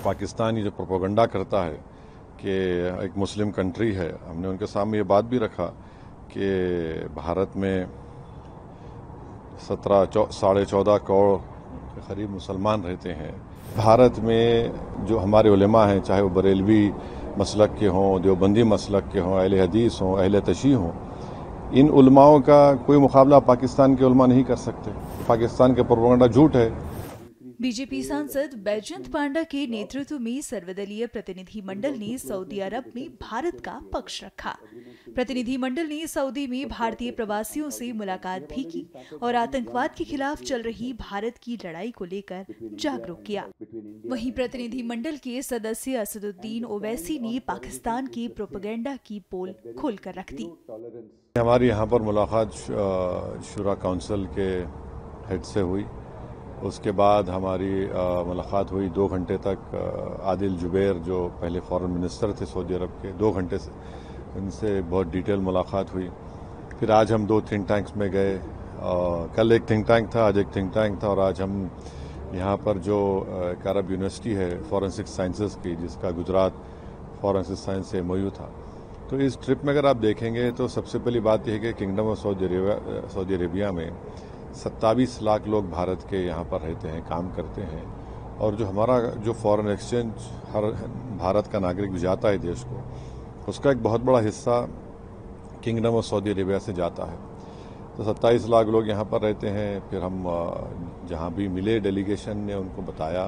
पाकिस्तान ये जो प्रोपेगेंडा करता है कि एक मुस्लिम कंट्री है, हमने उनके सामने ये बात भी रखा कि भारत में 14.5 करोड़ के करीब मुसलमान रहते हैं। भारत में जो हमारे उलेमा हैं, चाहे वो बरेलवी मसलक के हों, देवबंदी मसलक के हों, अहले हदीस हों, अहले तशी हों, इन उलमाओं का कोई मुकाबला पाकिस्तान के उलमा नहीं कर सकते। पाकिस्तान का प्रोपेगेंडा झूठ है। बीजेपी सांसद बैजयंत पांडा के नेतृत्व में सर्वदलीय प्रतिनिधि मंडल ने सऊदी अरब में भारत का पक्ष रखा। प्रतिनिधि मंडल ने सऊदी में भारतीय प्रवासियों से मुलाकात भी की और आतंकवाद के खिलाफ चल रही भारत की लड़ाई को लेकर जागरूक किया। वहीं प्रतिनिधि मंडल के सदस्य असदुद्दीन ओवैसी ने पाकिस्तान के प्रोपेगेंडा की पोल खोलकर रख दी। हमारी यहाँ पर मुलाकात शुरा काउंसिल के हेड से हुई। उसके बाद हमारी मुलाकात हुई 2 घंटे तक आदिल जुबैर, जो पहले फॉरेन मिनिस्टर थे सऊदी अरब के, 2 घंटे से उनसे बहुत डिटेल मुलाकात हुई। फिर आज हम 2 थिंक टैंक्स में गए। कल एक थिंक टैंक था, आज एक थिंक टैंक था, और आज हम यहाँ पर जो एक अरब यूनिवर्सिटी है फॉरेंसिक साइंसेस की, जिसका गुजरात फॉरेंसिक साइंस से MOU था। तो इस ट्रिप में अगर आप देखेंगे तो सबसे पहली बात यह है कि किंगडम ऑफ सऊदी अरेबिया में 27 लाख लोग भारत के यहाँ पर रहते हैं, काम करते हैं। और जो हमारा जो फॉरेन एक्सचेंज हर भारत का नागरिक जाता है देश को, उसका एक बहुत बड़ा हिस्सा किंगडम ऑफ सऊदी अरेबिया से जाता है। तो 27 लाख लोग यहाँ पर रहते हैं। फिर हम जहाँ भी मिले डेलीगेशन ने उनको बताया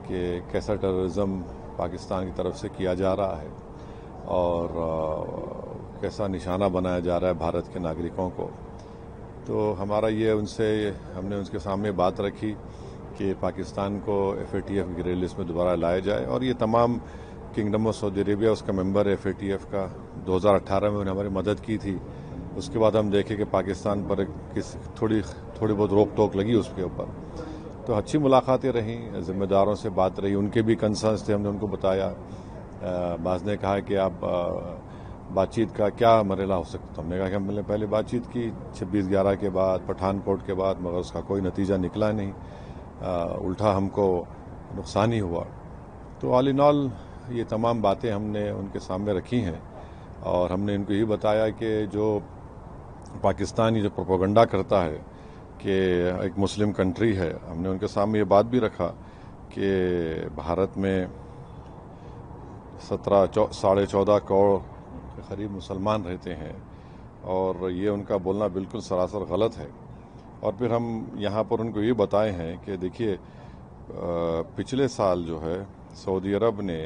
कि कैसा टेररिज्म पाकिस्तान की तरफ से किया जा रहा है और कैसा निशाना बनाया जा रहा है भारत के नागरिकों को। तो हमारा ये हमने उनके सामने बात रखी कि पाकिस्तान को FATF ग्रे लिस्ट में दोबारा लाया जाए, और ये तमाम किंगडम ऑफ सऊदी अरेबिया उसका मेंबर है FATF का। 2018 में उन्होंने हमारी मदद की थी। उसके बाद हम देखे कि पाकिस्तान पर थोड़ी बहुत रोक टोक लगी उसके ऊपर। तो अच्छी मुलाकातें रहीं, जिम्मेदारों से बात रही, उनके भी कंसर्न्स थे, हमने उनको बताया। बाज़ ने कहा कि आप बातचीत का क्या मरहला हो सकता है। हमने कहा कि हमने पहले बातचीत की 26/11 के बाद, पठानकोट के बाद, मगर उसका कोई नतीजा निकला नहीं, उल्टा हमको नुकसान ही हुआ। तो ऑल इन ऑल ये तमाम बातें हमने उनके सामने रखी हैं, और हमने इनको यही बताया कि जो पाकिस्तान ये जो प्रोपेगेंडा करता है कि एक मुस्लिम कंट्री है, हमने उनके सामने ये बात भी रखा कि भारत में 14.5 करोड़ के करीब मुसलमान रहते हैं, और ये उनका बोलना बिल्कुल सरासर गलत है। और फिर हम यहाँ पर उनको ये बताए हैं कि देखिए, पिछले साल जो है सऊदी अरब ने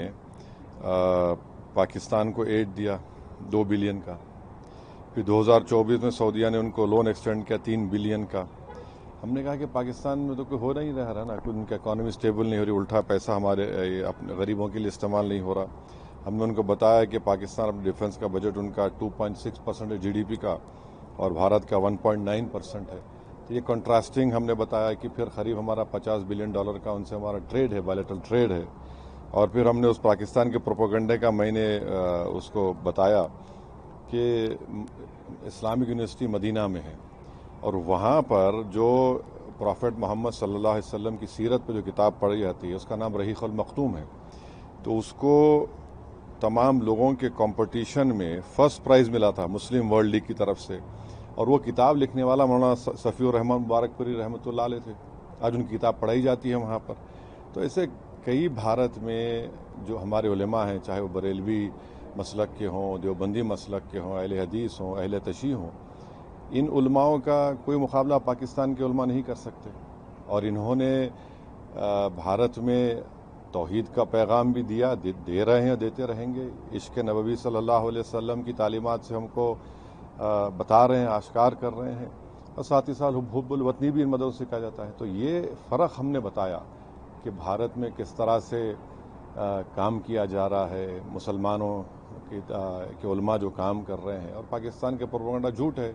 पाकिस्तान को एड दिया 2 बिलियन का। फिर 2024 में सऊदीया ने उनको लोन एक्सटेंड किया 3 बिलियन का। हमने कहा कि पाकिस्तान में तो कोई हो नहीं रहा ना, कोई उनकी इकॉनमी स्टेबल नहीं हो रही, उल्टा पैसा हमारे अपने गरीबों के लिए इस्तेमाल नहीं हो रहा। हमने उनको बताया कि पाकिस्तान अपने डिफेंस का बजट उनका 2.6% है GDP का, और भारत का 1.9% है। तो ये कंट्रास्टिंग हमने बताया कि फिर करीब हमारा $50 बिलियन का उनसे हमारा ट्रेड है, बायलैटरल ट्रेड है। और फिर हमने उस पाकिस्तान के प्रोपेगेंडे का मैंने उसको बताया कि इस्लामिक यूनिवर्सिटी मदीना में है, और वहाँ पर जो प्रॉफेट मोहम्मद सल्लल्लाहु अलैहि वसल्लम की सीरत पर जो किताब पढ़ी जाती है, उसका नाम रहीक़ुल मख्तूम है। तो उसको तमाम लोगों के कंपटीशन में फर्स्ट प्राइज़ मिला था मुस्लिम वर्ल्ड लीग की तरफ से, और वो किताब लिखने वाला मौलाना सफ़ीउर रहमान मुबारकपुरी रहमतुल्लाह अलैह थे। आज उनकी किताब पढ़ाई जाती है वहाँ पर। तो ऐसे कई भारत में जो हमारे उलेमा हैं, चाहे वो बरेलवी मसलक के हों, देवबंदी मसलक के हों, अहले हदीस हों, अहले तशी हों, इन उलमाओं का कोई मुकाबला पाकिस्तान के उलमा नहीं कर सकते। और इन्होंने भारत में तौहीद का पैगाम भी दिया, दे रहे हैं, देते रहेंगे। इश्क़ नबवी सल्लल्लाहु अलैहि वसल्लम की तालीमात से हमको बता रहे हैं, आश्कार कर रहे हैं, और साथ ही साथ हुब्बुल वतनी भी इन मदद से सिखाया जाता है। तो ये फ़र्क हमने बताया कि भारत में किस तरह से काम किया जा रहा है, मुसलमानों के उलमा जो काम कर रहे हैं, और पाकिस्तान के प्रोपेगेंडा झूठ है।